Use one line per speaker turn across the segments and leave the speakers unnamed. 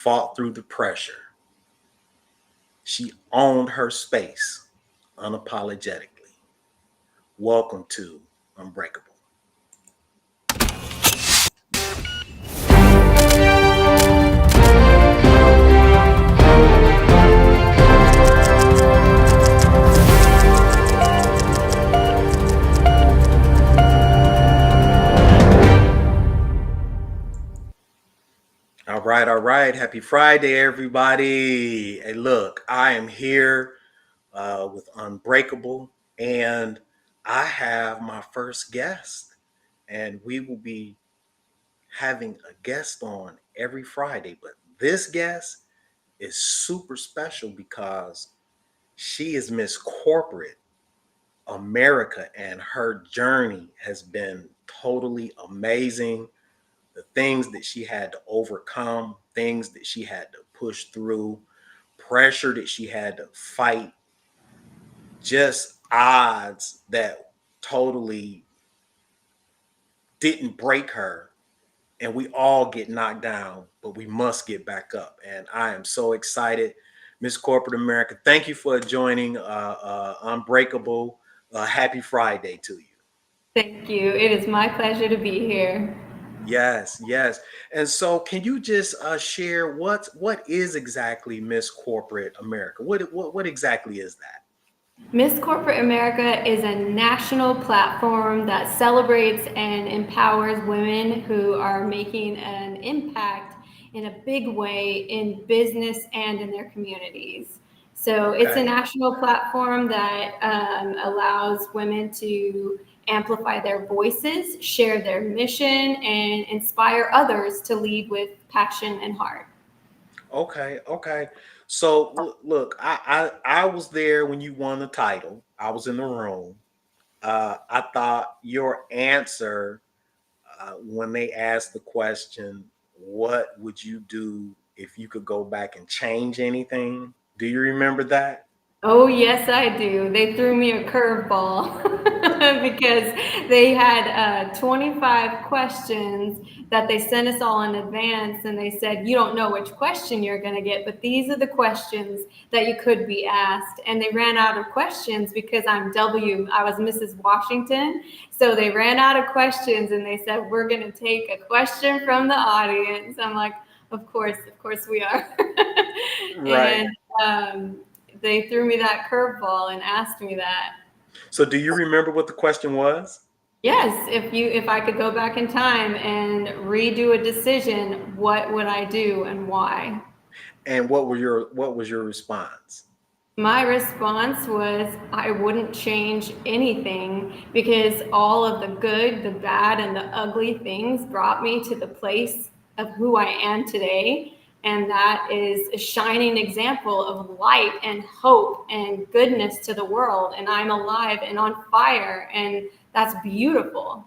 fought through the pressure. She owned her space unapologetically. Welcome to Unbreakable. All right, all right. Happy Friday, everybody. Hey, look, I am here with Unbreakable, and I have my first guest, and we will be having a guest on every Friday. But this guest is super special because she is Miss Corporate America, and her journey has been totally amazing. The things that she had to overcome, things that she had to push through, pressure that she had to fight, just odds that totally didn't break her. And we all get knocked down, but we must get back up. And I am so excited. Miss Corporate America, thank you for joining Unbreakable. Happy Friday to you.
Thank you. It is my pleasure to be here.
Yes, yes. And so, can you just share what is exactly Miss Corporate America? What exactly is that?
Miss Corporate America is a national platform that celebrates and empowers women who are making an impact in a big way in business and in their communities. So it's a
Okay,
national platform that allows women to amplify their voices, share their mission, and inspire others to lead with passion and heart.
okay, okay. So look, I was there when you won the title. I was in the room. I thought your answer when they asked the question, "What would you do if you could go back and change anything?" Do you remember that?
Oh, yes, I do. They threw me a curveball because they had 25 questions that they sent us all in advance, and they said, you don't know which question you're going to get, but these are the questions that you could be asked. And they ran out of questions because I was Mrs. Washington. So they ran out of questions, and they said, we're going to take a question from the audience. I'm like, of course we are.
Right.
and um, they threw me that curveball and asked me that.
So do you remember what the question was?
Yes, if I could go back in time and redo a decision, what would I do and why?
And what was your response?
My response was I wouldn't change anything because all of the good, the bad, and the ugly things brought me to the place of who I am today. And that is a shining example of light and hope and goodness to the world. And I'm alive and on fire. And that's beautiful.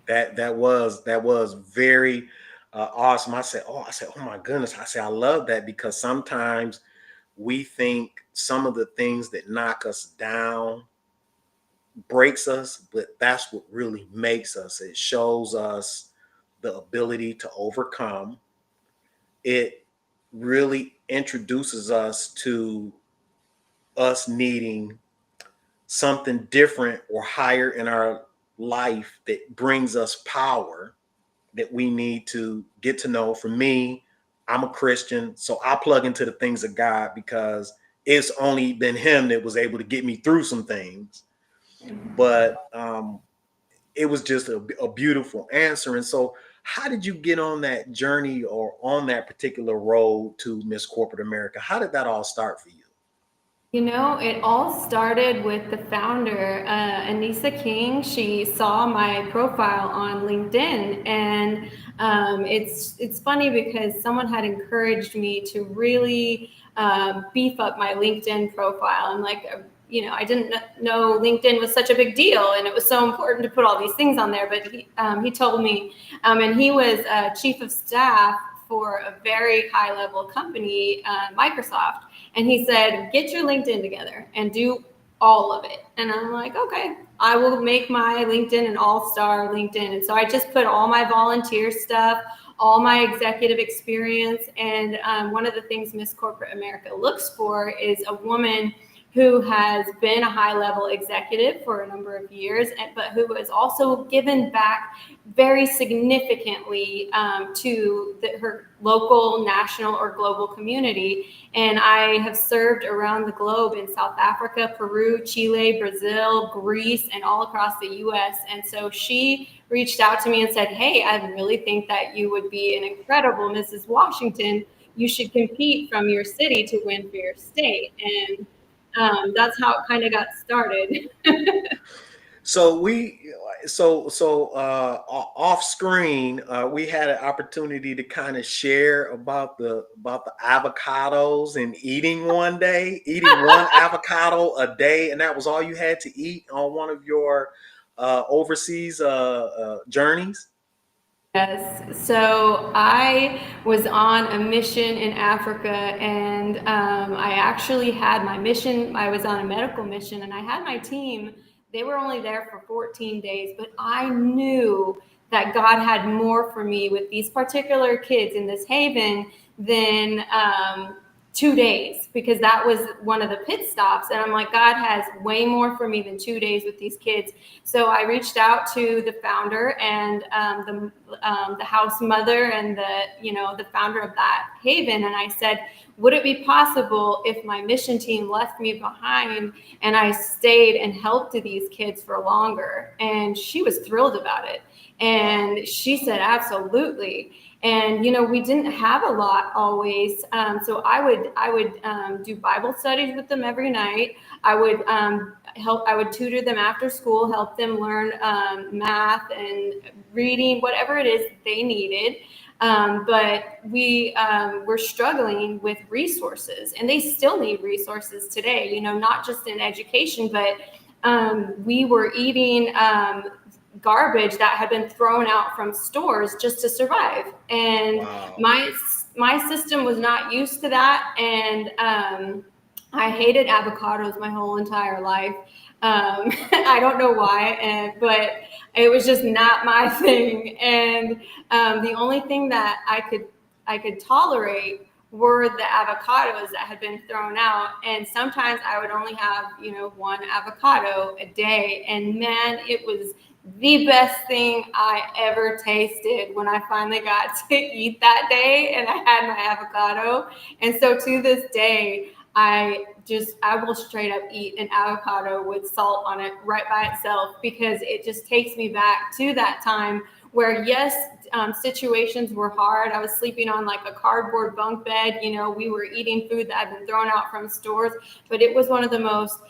That was very awesome. I said, oh my goodness. I said, I love that because sometimes we think some of the things that knock us down breaks us, but that's what really makes us. It shows us the ability to overcome. It really introduces us to us needing something different or higher in our life that brings us power that we need to get to know. For me, I'm a Christian, so I plug into the things of God because it's only been Him that was able to get me through some things. But it was just a beautiful answer. And so, how did you get on that journey or on that particular road to Miss Corporate America? How did that all start for you?
It all started with the founder, Anissa King. She saw my profile on LinkedIn, and it's funny because someone had encouraged me to really beef up my LinkedIn profile. And I didn't know LinkedIn was such a big deal, and it was so important to put all these things on there. But he told me, and he was chief of staff for a very high level company, Microsoft. And he said, get your LinkedIn together and do all of it. And I'm like, okay, I will make my LinkedIn an all-star LinkedIn. And so I just put all my volunteer stuff, all my executive experience. And one of the things Miss Corporate America looks for is a woman who has been a high level executive for a number of years, but who has also given back very significantly to her local, national, or global community. And I have served around the globe in South Africa, Peru, Chile, Brazil, Greece, and all across the US. And so she reached out to me and said, "Hey, I really think that you would be an incredible Mrs. Washington. You should compete from your city to win for your state." And that's how it kind of got started.
So off screen, we had an opportunity to kind of share about the avocados and eating one day, eating one avocado a day, and that was all you had to eat on one of your overseas journeys.
Yes. So I was on a mission in Africa, and I actually had my mission. I was on a medical mission, and I had my team. They were only there for 14 days, but I knew that God had more for me with these particular kids in this haven than 2 days, because that was one of the pit stops. And I'm like, God has way more for me than 2 days with these kids. So I reached out to the founder and the house mother and the founder of that haven, and I said, would it be possible if my mission team left me behind and I stayed and helped these kids for longer? And she was thrilled about it.
Wow.
And she said, absolutely. And we didn't have a lot always, so I would do Bible studies with them every night. I would I would tutor them after school, help them learn math and reading, whatever it is that they needed. But we were struggling with resources, and they still need resources today. Not just in education, but we were eating garbage that had been thrown out from stores just to survive. And
Wow.
my system was not used to that, and I hated avocados my whole entire life. I don't know why, but it was just not my thing. And the only thing that I could tolerate were the avocados that had been thrown out. And sometimes I would only have, one avocado a day. And man, it was the best thing I ever tasted when I finally got to eat that day and I had my avocado. And so to this day, I will straight up eat an avocado with salt on it right by itself, because it just takes me back to that time where, yes, situations were hard. I was sleeping on like a cardboard bunk bed. We were eating food that had been thrown out from stores, but it was one of the most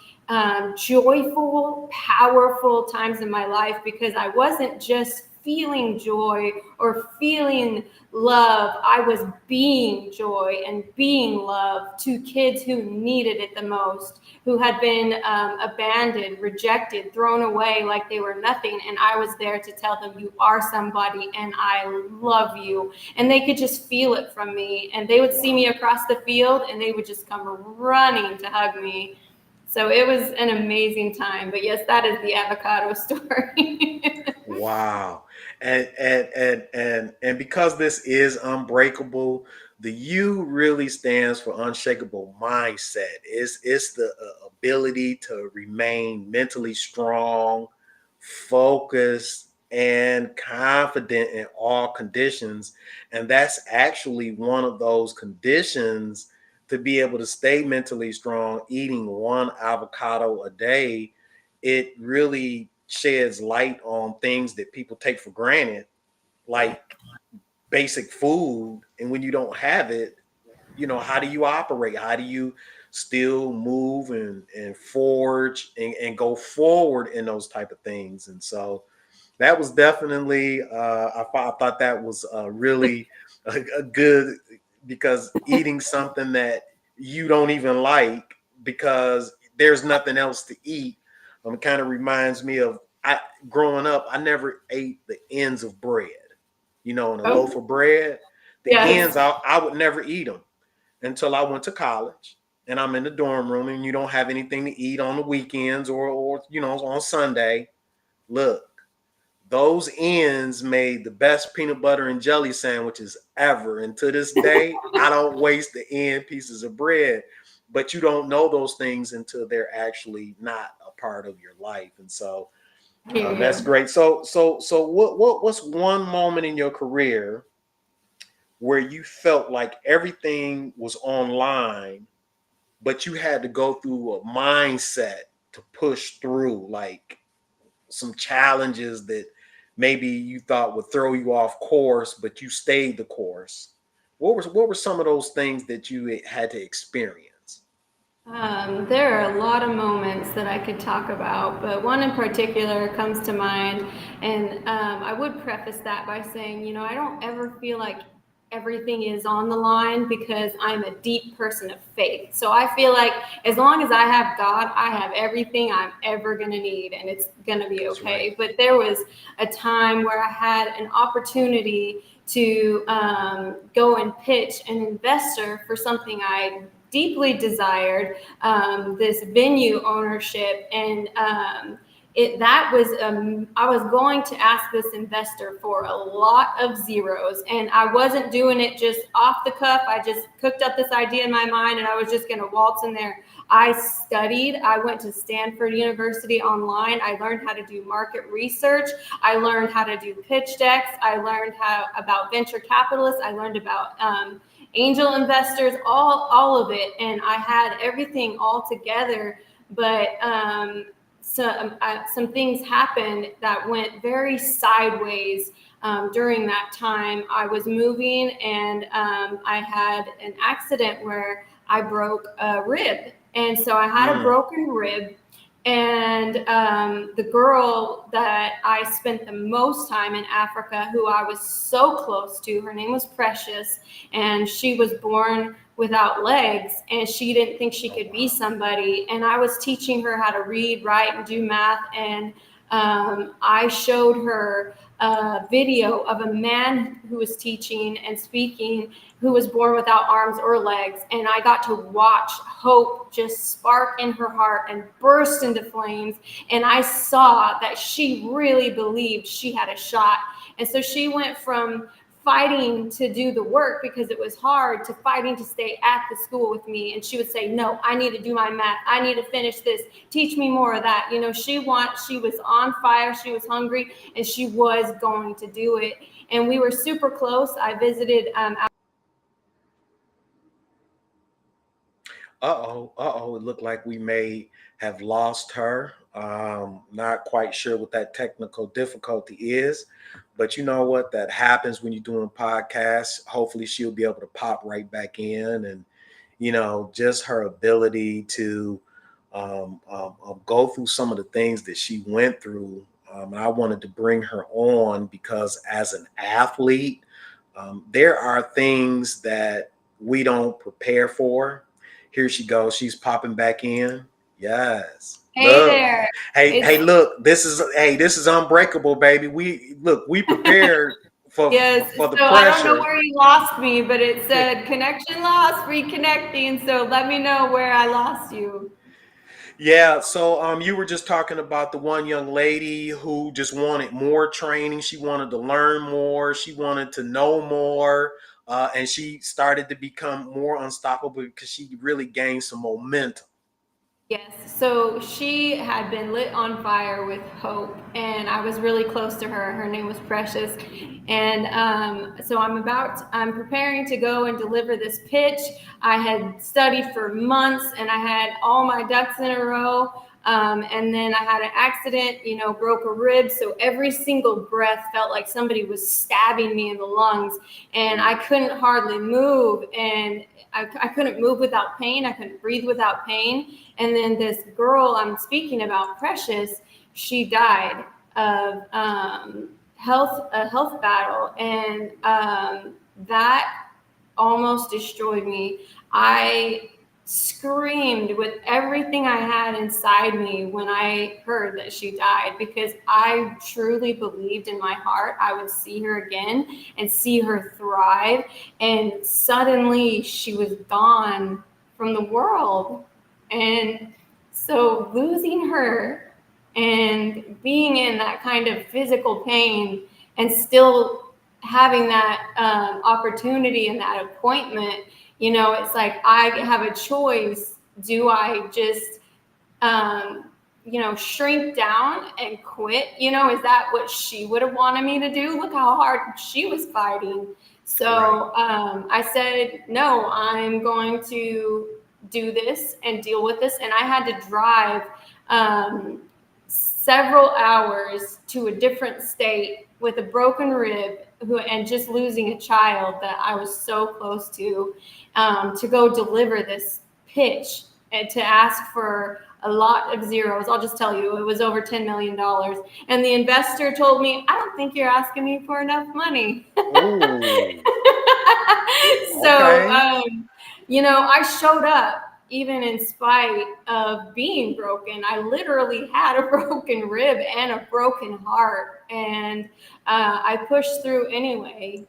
joyful, powerful times in my life, because I wasn't just feeling joy or feeling love. I was being joy and being love to kids who needed it the most, who had been abandoned, rejected, thrown away like they were nothing. And I was there to tell them, you are somebody and I love you. And they could just feel it from me. And they would see
Wow.
me across the field and they would just come running to hug me. So it was an amazing time. But yes, that is the avocado story.
Wow. And because this is unbreakable, the U really stands for unshakable mindset. It's the ability to remain mentally strong, focused, and confident in all conditions. And that's actually one of those conditions to be able to stay mentally strong, eating one avocado a day. It really sheds light on things that people take for granted, like basic food. And when you don't have it, how do you operate? How do you still move and forge and go forward in those type of things? And so that was definitely I thought that was really a good, because eating something that you don't even like because there's nothing else to eat, kind of reminds me of, I growing up I never ate the ends of bread, in a loaf
Oh,
of bread. The ends
yes.
I would never eat them until I went to college. and I'm in the dorm room and you don't have anything to eat on the weekends or on Sunday, look, those ends made the best peanut butter and jelly sandwiches ever. And to this day, I don't waste the end pieces of bread. But you don't know those things until they're actually not a part of your life. And so
I hear
that's
you.
great. So what's one moment in your career where you felt like everything was online, but you had to go through a mindset to push through, like some challenges that maybe you thought would throw you off course, but you stayed the course. What were some of those things that you had to experience?
There are a lot of moments that I could talk about, but one in particular comes to mind. And I would preface that by saying, I don't ever feel like everything is on the line because I'm a deep person of faith. So I feel like as long as I have God, I have everything I'm ever going to need and it's going to be
That's right.
okay. But there was a time where I had an opportunity to go and pitch an investor for something I deeply desired, this venue ownership, and I was going to ask this investor for a lot of zeros, and I wasn't doing it just off the cuff. I just cooked up this idea in my mind and I was just going to waltz in there. I studied. I went to Stanford University online. I learned how to do market research. I learned how to do pitch decks. I learned how about venture capitalists. I learned about angel investors, all of it, and I had everything all together. But some things happened that went very sideways during that time. I was moving, and I had an accident where I broke a rib, and so I had a
Mm.
broken rib. And the girl that I spent the most time in Africa, who I was so close to, her name was Precious, and she was born without legs, and she didn't think she
Oh
could be
wow.
somebody. And I was teaching her how to read, write, and do math. And I showed her a video of a man who was teaching and speaking who was born without arms or legs. And I got to watch hope just spark in her heart and burst into flames. And I saw that she really believed she had a shot. And so she went from fighting to do the work because it was hard to fighting to stay at the school with me. And she would say, no, I need to do my math, I need to finish this, teach me more of that. She was on fire, she was hungry, and she was going to do it. And we were super close. I visited
Uh-oh. It looked like we may have lost her. Not quite sure what that technical difficulty is, but you know what? That happens when you're doing podcasts. Hopefully, she'll be able to pop right back in. And, just her ability to go through some of the things that she went through. And I wanted to bring her on because as an athlete, there are things that we don't prepare for. Here she goes. She's popping back in. Yes.
hey
Look.
there.
Hey,
It's
look. This is unbreakable, baby. We prepared
Yes,
for the
so I don't know
pressure.
where you lost me, but it said connection lost, reconnecting. So let me know where I lost you.
Yeah, so you were just talking about the one young lady who just wanted more training. She wanted to learn more. She wanted to know more. And she started to become more unstoppable because she really gained some momentum.
Yes, so she had been lit on fire with hope, and I was really close to her. Her name was Precious, and so I'm preparing to go and deliver this pitch. I had studied for months, and I had all my ducks in a row. And then I had an accident, broke a rib. So every single breath felt like somebody was stabbing me in the lungs, and I couldn't hardly move. And I couldn't move without pain. I couldn't breathe without pain. And then this girl I'm speaking about, Precious, she died of a health battle, and that almost destroyed me. I screamed with everything I had inside me when I heard that she died because I truly believed in my heart I would see her again and see her thrive. And suddenly she was gone from the world. And so losing her and being in that kind of physical pain and still having that opportunity and that appointment, it's like I have a choice. Do I just um, shrink down and quit? Is that what she would have wanted me to do? Look how hard she was fighting.
Right.
So I said, no, I'm going to do this and deal with this. And I had to drive um, several hours to a different state with a broken rib and just losing a child that I was so close to go deliver this pitch and to ask for a lot of zeros. I'll just tell you, it was over $10 million. And the investor told me, I don't think you're asking me for enough money.
Oh,
So,
okay.
I showed up even in spite of being broken. I literally had a broken rib and a broken heart. And I pushed through anyway.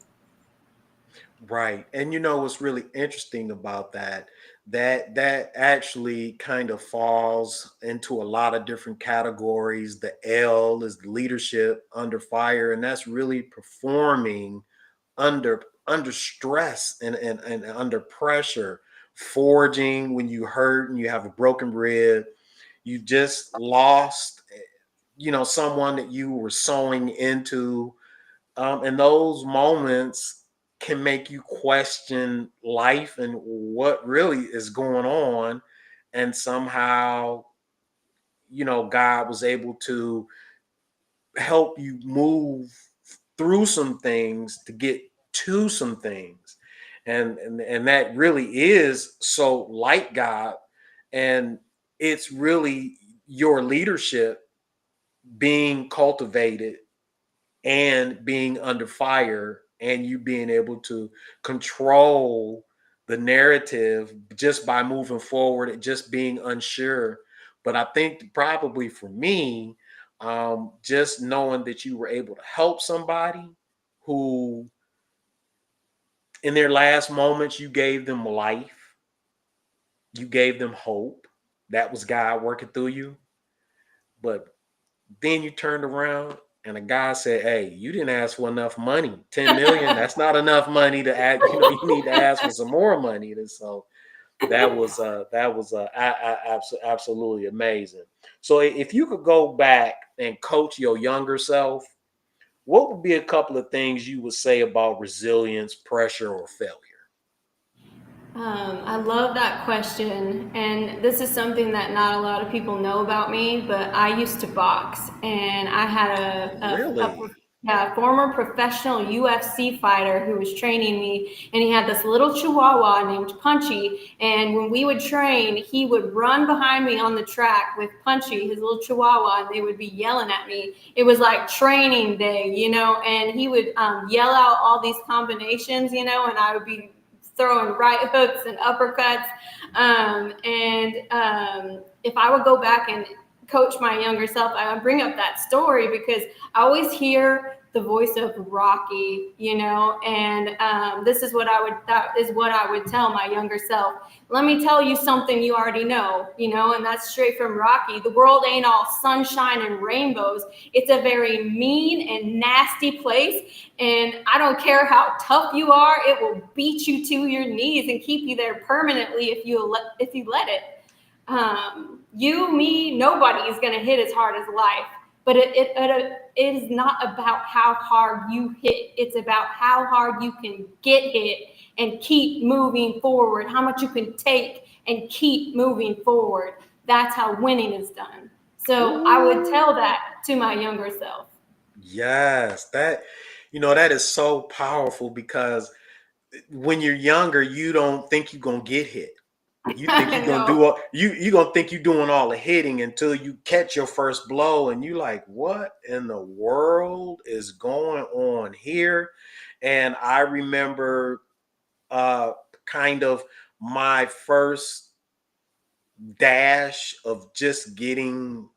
Right. And you know what's really interesting about that? That actually kind of falls into a lot of different categories. The L is the leadership under fire, and that's really performing under stress and under pressure, forging when you hurt and you have a broken rib. You just lost, someone that you were sewing into, and those moments can make you question life and what really is going on. And somehow, God was able to help you move through some things to get to some things. And that really is so like God. And it's really your leadership being cultivated and being under fire, and you being able to control the narrative just by moving forward and just being unsure. But I think probably for me, just knowing that you were able to help somebody who in their last moments you gave them life, you gave them hope. That was God working through you. But then you turned around and a guy said, "Hey, you didn't ask for enough money. 10 million, that's not enough money to add, you need to ask for some more money." And so that was absolutely amazing. So if you could go back and coach your younger self, what would be a couple of things you would say about resilience, pressure, or failure?
I love that question. And this is something that not a lot of people know about me, but I used to box and I had
Really?
yeah, former professional UFC fighter who was training me. And he had this little chihuahua named Punchy. And when we would train, he would run behind me on the track with Punchy, his little chihuahua, and they would be yelling at me. It was like training day, and he would yell out all these combinations, and I would be throwing right hooks and uppercuts. And if I would go back and coach my younger self, I would bring up that story because I always hear the voice of Rocky, and that is what I would tell my younger self. Let me tell you something you already know, and that's straight from Rocky. The world ain't all sunshine and rainbows. It's a very mean and nasty place. And I don't care how tough you are, it will beat you to your knees and keep you there permanently if you let it. Me, nobody is going to hit as hard as life. But it is not about how hard you hit. It's about how hard you can get hit and keep moving forward, how much you can take and keep moving forward. That's how winning is done. So I would
Ooh,
tell that to my younger self.
yes. That is so powerful because when you're younger, you don't think you're gonna get hit. You think
I
you're gonna
know.
do all you gonna think you're doing all the hitting until you catch your first blow, and you like, what in the world is going on here? And I remember kind of my first dash of just getting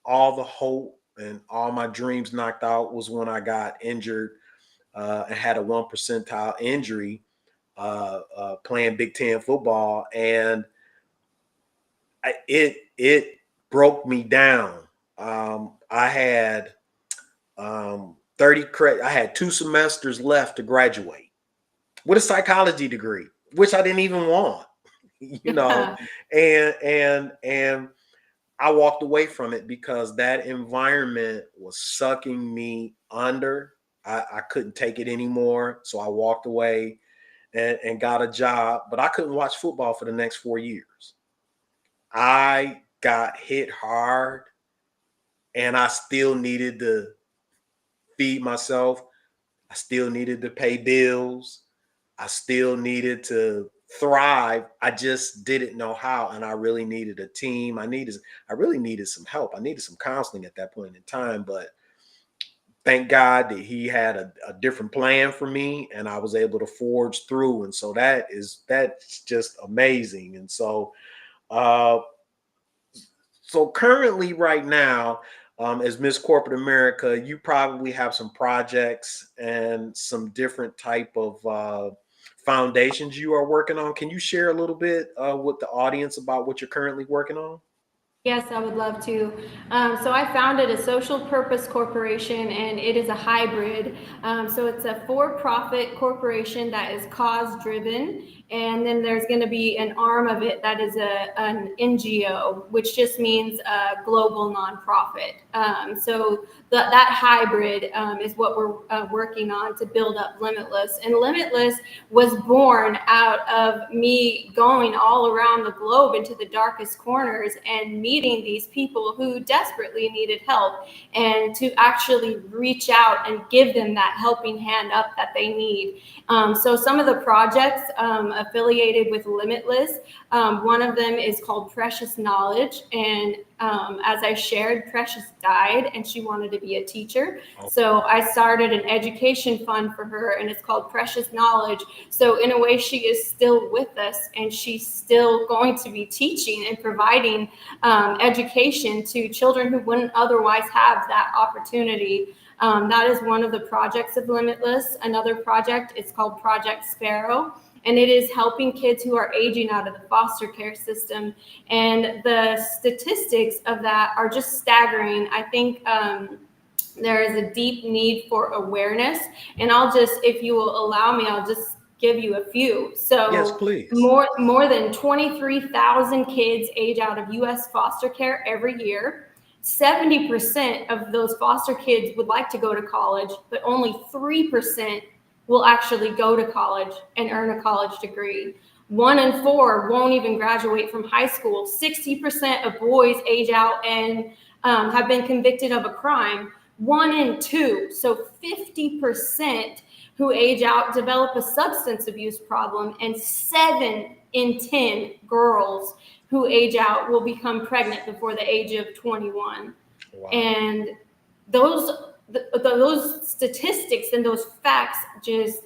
all the hope and all my dreams knocked out was when I got injured and had a 1 percentile injury playing Big Ten football. And it broke me down. I had 30 credit. I had 2 semesters left to graduate with a psychology degree, which I didn't even want, you know, and I walked away from it because that environment was sucking me under. I couldn't take it anymore. So I walked away and got a job, but I couldn't watch football for the next 4 years. I got hit hard and I still needed to feed myself. I still needed to pay bills. I still needed to thrive. I just didn't know how. And I really needed a team. I really needed some help. I needed some counseling at that point in time. But thank God that he had a different plan for me and I was able to forge through. And so that's just amazing. And uh so currently right now, as Miss Corporate America, you probably have some projects and some different type of foundations you are working on. Can you share a little bit with the audience about what you're currently working on?
Yes, I would love to. So I founded a social purpose corporation, and it is a hybrid. So it's a for-profit corporation that is cause-driven, and then there's going to be an arm of it that is an NGO, which just means a global nonprofit. So that hybrid is what we're working on to build up Limitless. And Limitless was born out of me going all around the globe into the darkest corners and meeting these people who desperately needed help, and to actually reach out and give them that helping hand up that they need. So some of the projects affiliated with Limitless, one of them is called Precious Knowledge. And as I shared, Precious died and she wanted to be a teacher.
Oh,
So I started an education fund for her, and it's called Precious Knowledge. So in a way, she is still with us, and she's still going to be teaching and providing education to children who wouldn't otherwise have that opportunity. That is one of the projects of Limitless. Another project is called Project Sparrow, and it is helping kids who are aging out of the foster care system. And the statistics of that are just staggering. I think there is a deep need for awareness. And I'll just, if you will allow me, I'll just give you a few.
yes,
So
please.
more than 23,000 kids age out of U.S. foster care every year. 70% of those foster kids would like to go to college, but only 3% will actually go to college and earn a college degree. 1 in 4 won't even graduate from high school. 60% of boys age out and have been convicted of a crime. 1 in 2, so 50% who age out develop a substance abuse problem, and 7 in 10 girls who age out will become pregnant before the age of 21.
Wow.
And those those statistics and those facts just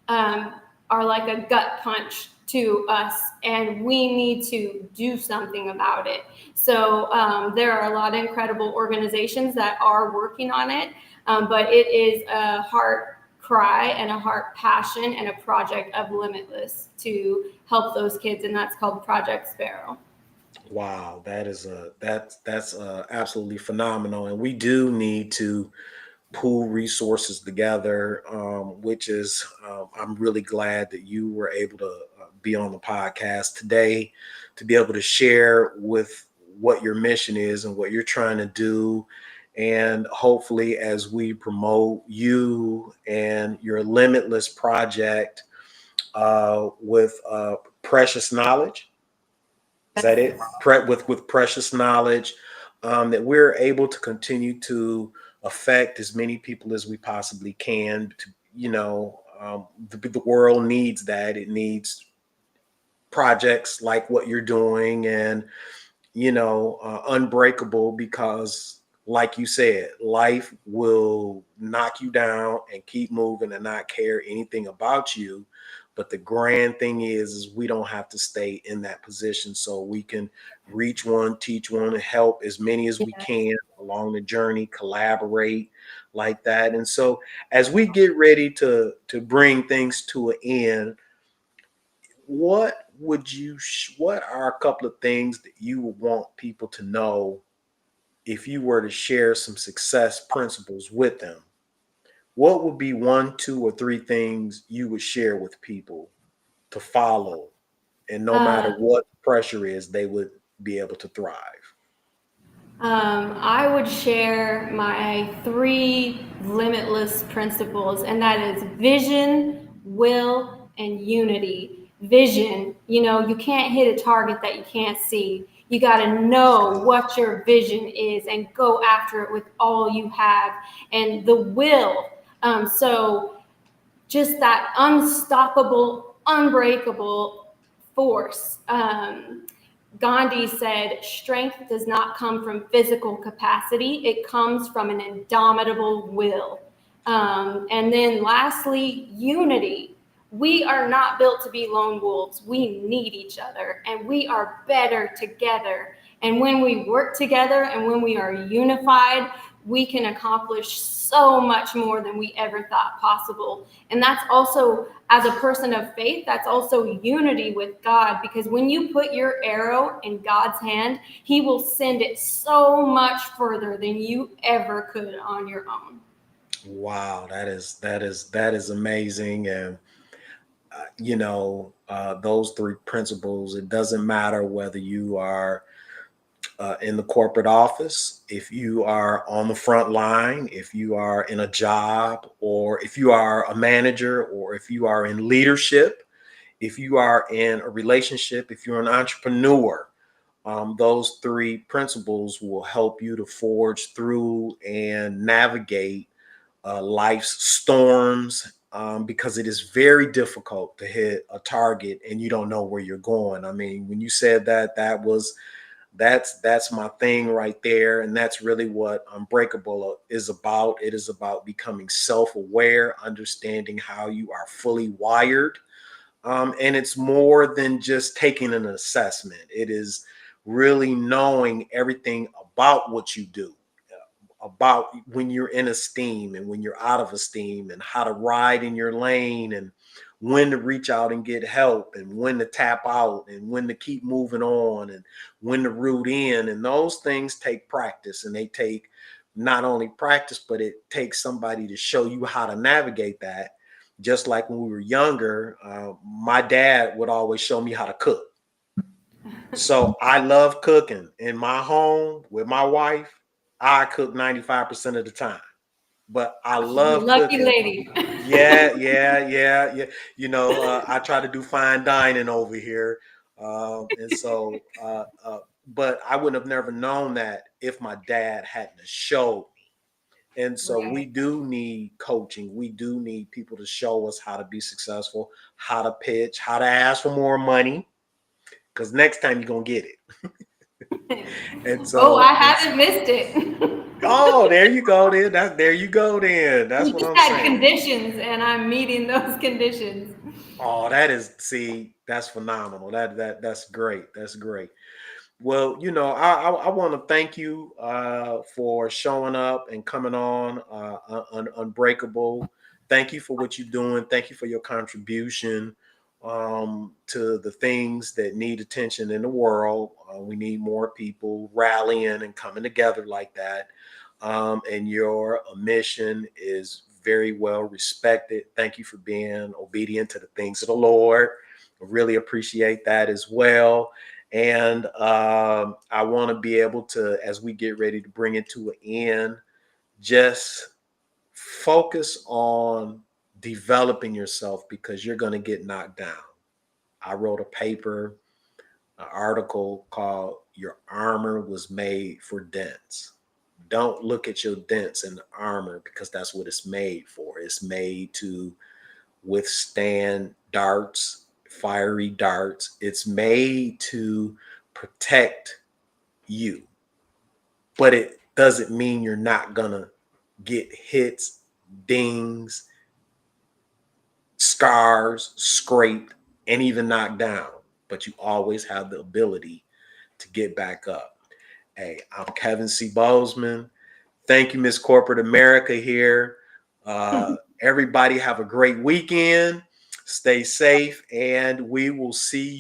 are like a gut punch to us, and we need to do something about it. So there are a lot of incredible organizations that are working on it, but it is a heart cry and a heart passion and a project of Limitless to help those kids, and that's called Project Sparrow.
Wow, that's absolutely phenomenal, and we do need to pool resources together, which is I'm really glad that you were able to be on the podcast today to be able to share with what your mission is and what you're trying to do. And hopefully, as we promote you and your Limitless project with Precious Knowledge, is that it? With Precious Knowledge, that we're able to continue to affect as many people as we possibly can. To the world needs that. It needs projects like what you're doing, and unbreakable, because like you said, life will knock you down and keep moving and not care anything about you. But the grand thing is we don't have to stay in that position, so we can reach one, teach one, and help as many as we can along the journey, collaborate like that. And so as we get ready to bring things to an end, what what are a couple of things that you would want people to know if you were to share some success principles with them? What would be one, two, or three things you would share with people to follow, and no matter
Uh,
what pressure is, they would be able to thrive?
I would share my three limitless principles, and that is vision, will, and unity. Vision, you can't hit a target that you can't see. You got to know what your vision is and go after it with all you have. And the will, so just that unstoppable, unbreakable force. Gandhi said, strength does not come from physical capacity, it comes from an indomitable will. And then lastly, unity. We are not built to be lone wolves. We need each other, and we are better together. And when we work together and when we are unified, we can accomplish so much more than we ever thought possible. And that's also, as a person of faith, that's also unity with God, because when you put your arrow in God's hand, He will send it so much further than you ever could on your own.
Wow, that is amazing. And those three principles. It doesn't matter whether you are in the corporate office, if you are on the front line, if you are in a job, or if you are a manager, or if you are in leadership, if you are in a relationship, if you're an entrepreneur. Those three principles will help you to forge through and navigate life's storms, because it is very difficult to hit a target and you don't know where you're going. I mean, when you said that, that's my thing right there, and that's really what Unbreakable is about. It is about becoming self-aware, understanding how you are fully wired, and it's more than just taking an assessment. It is really knowing everything about what you do, about when you're in esteem and when you're out of esteem, and how to ride in your lane, and when to reach out and get help, and when to tap out, and when to keep moving on, and when to root in. And those things take practice, and they take not only practice, but it takes somebody to show you how to navigate that. Just like when we were younger, my dad would always show me how to cook. So I love cooking. In my home with my wife, I cook 95% of the time. But I love
Lucky
cooking.
lady.
Yeah, yeah, yeah, yeah. I try to do fine dining over here. But I would have never known that if my dad hadn't have showed me. And so we
Right.
do need coaching. We do need people to show us how to be successful, how to pitch, how to ask for more money, because next time you're going to get it. And
Oh,
so,
I
and
haven't missed it.
oh, there you go. Then there you go. Then that's
We
what
just
I'm
had
saying.
conditions, and I'm meeting those conditions.
Oh, that is, see, that's phenomenal. That's great. That's great. Well, I want to thank you for showing up and coming on Unbreakable. Thank you for what you're doing. Thank you for your contribution to the things that need attention in the world. We need more people rallying and coming together like that. And your mission is very well respected. Thank you for being obedient to the things of the Lord. I really appreciate that as well. And I want to be able to, as we get ready to bring it to an end, just focus on developing yourself, because you're going to get knocked down. I wrote a paper, an article called Your Armor Was Made for Dents. Don't look at your dents in the armor, because that's what it's made for. It's made to withstand darts, fiery darts. It's made to protect you, but it doesn't mean you're not gonna get hits, dings, scars, scraped, and even knocked down. But you always have the ability to get back up. Hey, I'm Kevin C. Bozeman. Thank you, Miss Corporate America here. Everybody have a great weekend. Stay safe, and we will see you